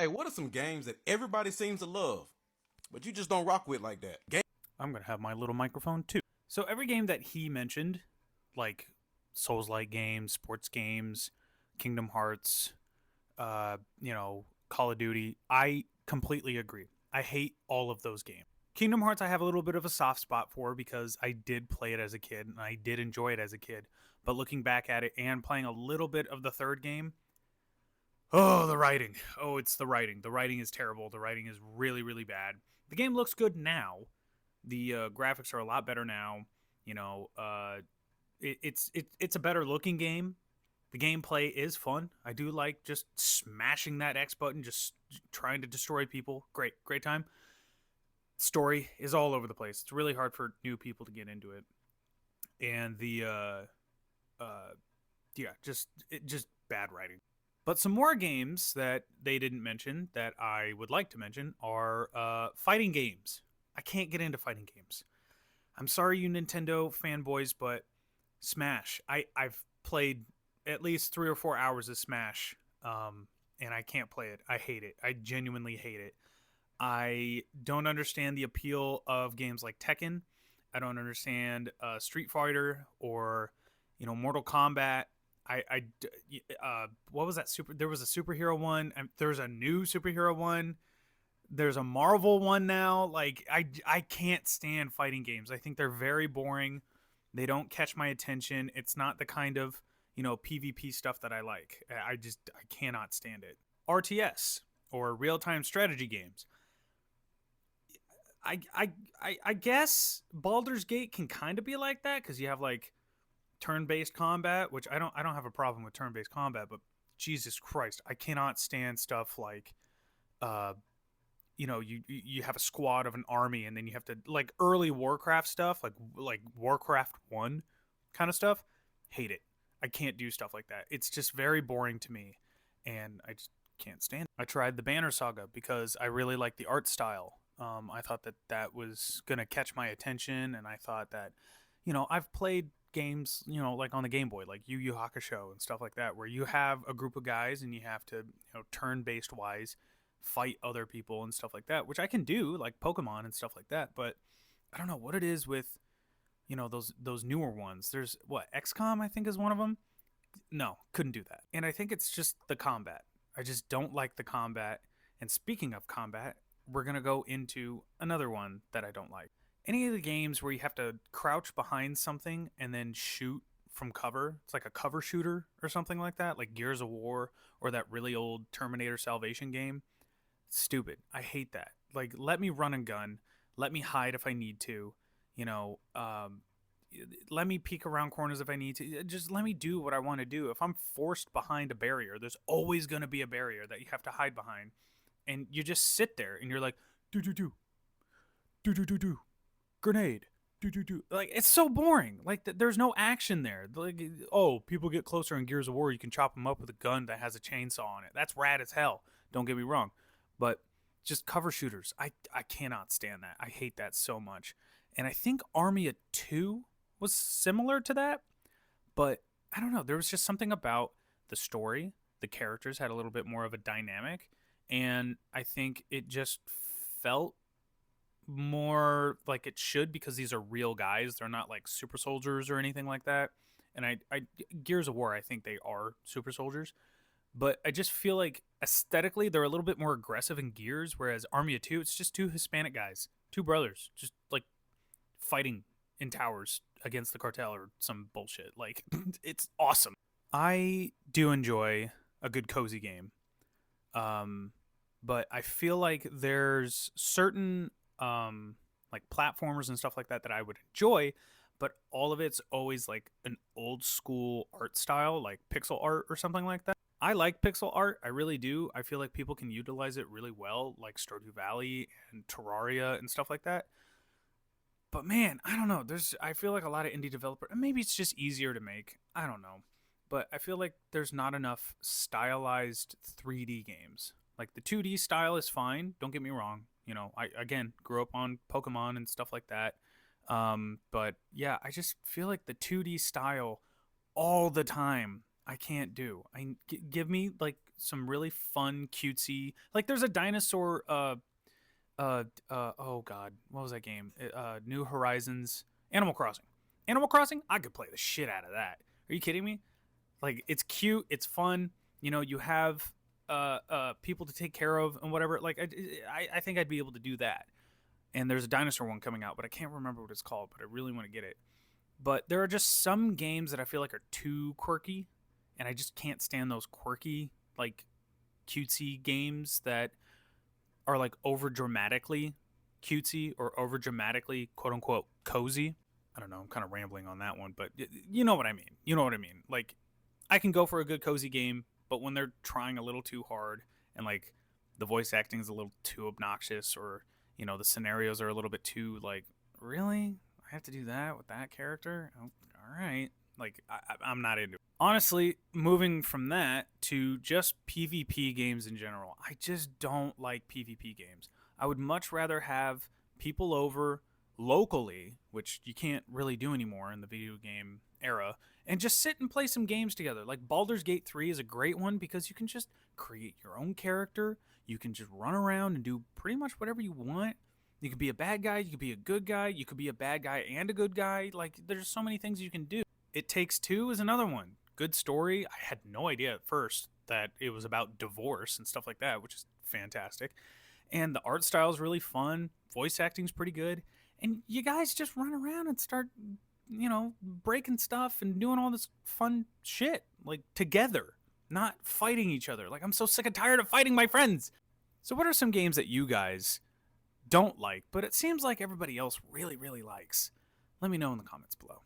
Hey, what are some games that everybody seems to love, but you just don't rock with like that? I'm going to have my little microphone too. So every game that he mentioned, like Souls-like games, sports games, Kingdom Hearts, Call of Duty, I completely agree. I hate all of those games. Kingdom Hearts I have a little bit of a soft spot for because I did play it as a kid and I did enjoy it as a kid. But looking back at it and playing a little bit of the third game, oh, the writing. Oh, it's the writing. The writing is terrible. The writing is really, really bad. The game looks good now. The graphics are a lot better now. You know, it's a better looking game. The gameplay is fun. I do like just smashing that X button, just trying to destroy people. Great time. Story is all over the place. It's really hard for new people to get into it, and uh, yeah, just bad writing. But some more games that they didn't mention that I would like to mention are fighting games. I can't get into fighting games. I'm sorry, you Nintendo fanboys, but Smash. I've played at least 3 or 4 hours of Smash, and I can't play it. I hate it. I genuinely hate it. I don't understand the appeal of games like Tekken. I don't understand Street Fighter or Mortal Kombat. What was that super? There was a superhero one. And there's a new superhero one. There's a Marvel one now. Like I can't stand fighting games. I think they're very boring. They don't catch my attention. It's not the kind of PvP stuff that I like. I cannot stand it. RTS or real time strategy games. I guess Baldur's Gate can kind of be like that because you have like turn-based combat, which I don't have a problem with turn-based combat, but Jesus Christ, I cannot stand stuff like uh you have a squad of an army and then you have to like early Warcraft stuff, like Warcraft 1 kind of stuff. Hate it. I can't do stuff like that. It's just very boring to me and I just can't stand it. I tried the Banner Saga because I really like the art style. I thought that that was going to catch my attention and I thought that I've played games, like on the Game Boy, like Yu Yu Hakusho and stuff like that, where you have a group of guys and you have to, turn based wise, fight other people and stuff like that, which I can do, like Pokemon and stuff like that. But I don't know what it is with, those newer ones. There's what XCOM I think is one of them. No, couldn't do that. And I think it's just the combat. I just don't like the combat. And speaking of combat, we're gonna go into another one that I don't like. Any of the games where you have to crouch behind something and then shoot from cover. It's like a cover shooter or something like that, like Gears of War or that really old Terminator Salvation game. Stupid. I hate that. Like, let me run and gun. Let me hide if I need to. You know, let me peek around corners if I need to. Just let me do what I want to do. If I'm forced behind a barrier, there's always going to be a barrier that you have to hide behind. And you just sit there and you're like, do, do, do, do, do, do, do, grenade. Do, do, do. Like, it's so boring. Like, there's no action there. Like, oh, people get closer in Gears of War. You can chop them up with a gun that has a chainsaw on it. That's rad as hell. Don't get me wrong. But just cover shooters. I cannot stand that. I hate that so much. And I think Army of Two was similar to that, but I don't know. There was just something about the story. The characters had a little bit more of a dynamic, and I think it just felt more like it should because these are real guys. They're not like super soldiers or anything like that. And I Gears of War, I think they are super soldiers, but I just feel like aesthetically they're a little bit more aggressive in Gears, whereas Army of Two, it's just two Hispanic guys, two brothers, just like fighting in towers against the cartel or some bullshit. Like it's awesome. I do enjoy a good cozy game, um, but I feel like there's certain like platformers and stuff like that that I would enjoy, but all of it's always like an old school art style, like pixel art or something like that. I like pixel art. I really do. I feel like people can utilize it really well, like Stardew Valley and Terraria and stuff like that. But man, I don't know. I feel like a lot of indie developers, and maybe it's just easier to make. I don't know. But I feel like there's not enough stylized 3D games. Like the 2D style is fine. Don't get me wrong. I again grew up on Pokemon and stuff like that. But yeah, I just feel like the 2D style all the time. I can't do. Give me like some really fun, cutesy. Like there's a dinosaur. Oh God, what was that game? New Horizons, Animal Crossing. Animal Crossing. I could play the shit out of that. Are you kidding me? Like it's cute, it's fun. You know, you have people to take care of and whatever. Like I think I'd be able to do that. And there's a dinosaur one coming out, but I can't remember what it's called. But I really want to get it. But there are just some games that I feel like are too quirky, and I just can't stand those quirky, like cutesy games that are like over dramatically cutesy or over dramatically quote unquote cozy. I don't know. I'm kind of rambling on that one, but you know what I mean. You know what I mean. Like I can go for a good cozy game, but when they're trying a little too hard and like the voice acting is a little too obnoxious, or you know the scenarios are a little bit too like, really, I have to do that with that character. Oh, all right, like I'm not into it. Honestly, moving from that to just PvP games in general, I just don't like PvP games. I would much rather have people over locally, which you can't really do anymore in the video game era, and just sit and play some games together. Like Baldur's Gate 3 is a great one because you can just create your own character. You can just run around and do pretty much whatever you want. You could be a bad guy, you could be a good guy, you could be a bad guy and a good guy. Like there's so many things you can do. It Takes Two is another one. Good story. I had no idea at first that it was about divorce and stuff like that, which is fantastic. And the art style is really fun. Voice acting's pretty good. And you guys just run around and start, you know, breaking stuff and doing all this fun shit, like together, not fighting each other. Like I'm so sick and tired of fighting my friends. So what are some games that you guys don't like, but it seems like everybody else really, really likes? Let me know in the comments below.